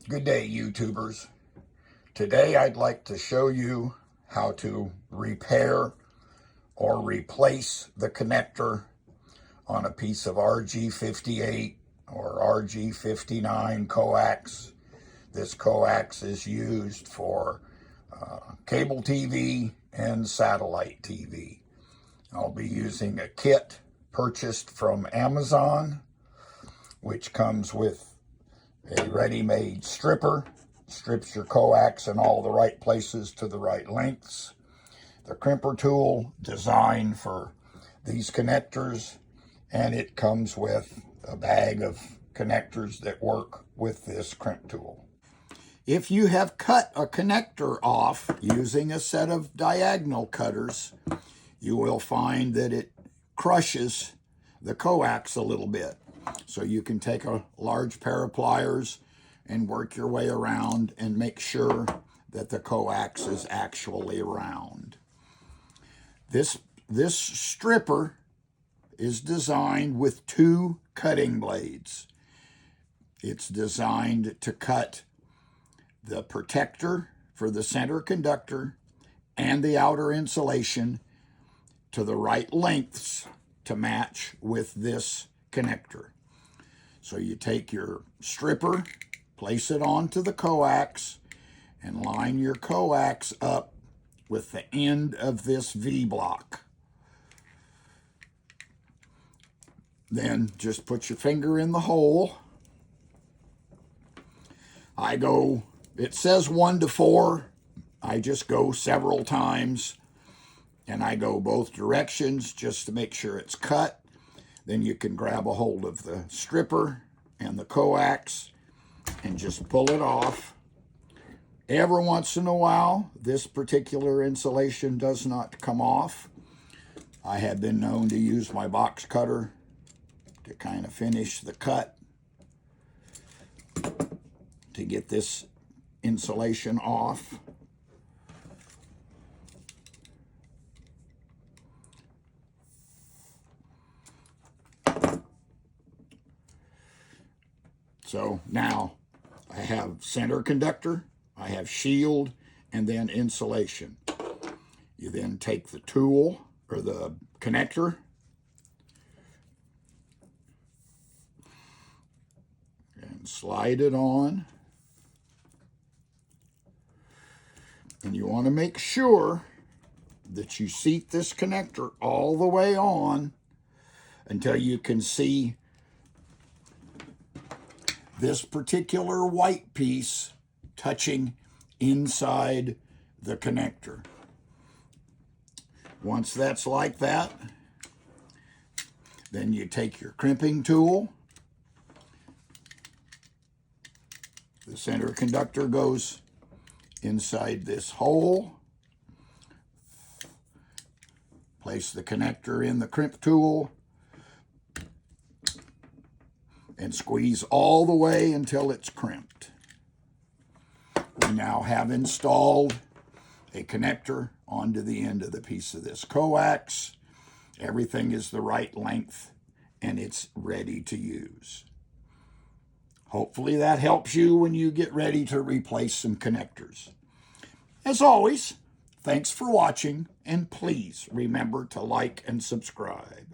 Good day, YouTubers. Today I'd like to show you how to repair or replace the connector on a piece of RG58 or RG59 coax. This coax is used for cable TV and satellite TV. I'll be using a kit purchased from Amazon, which comes with a ready-made stripper, strips your coax in all the right places to the right lengths. The crimper tool designed for these connectors, and it comes with a bag of connectors that work with this crimp tool. If you have cut a connector off using a set of diagonal cutters, you will find that it crushes the coax a little bit. So you can take a large pair of pliers and work your way around and make sure that the coax is actually round. This stripper is designed with two cutting blades. It's designed to cut the protector for the center conductor and the outer insulation to the right lengths to match with this connector. So you take your stripper, place it onto the coax, and line your coax up with the end of this V-block. Then just put your finger in the hole. It says 1 to 4. I just go several times, and I go both directions just to make sure it's cut. Then you can grab a hold of the stripper and the coax and just pull it off. Every once in a while, this particular insulation does not come off. I have been known to use my box cutter to kind of finish the cut to get this insulation off. So now I have center conductor, I have shield, and then insulation. You then take the tool or the connector and slide it on. And you want to make sure that you seat this connector all the way on until you can see this particular white piece touching inside the connector. Once that's like that, then you take your crimping tool. The center conductor goes inside this hole. Place the connector in the crimp tool and squeeze all the way until it's crimped. We now have installed a connector onto the end of the piece of this coax. Everything is the right length and it's ready to use. Hopefully that helps you when you get ready to replace some connectors. As always, thanks for watching, and please remember to like and subscribe.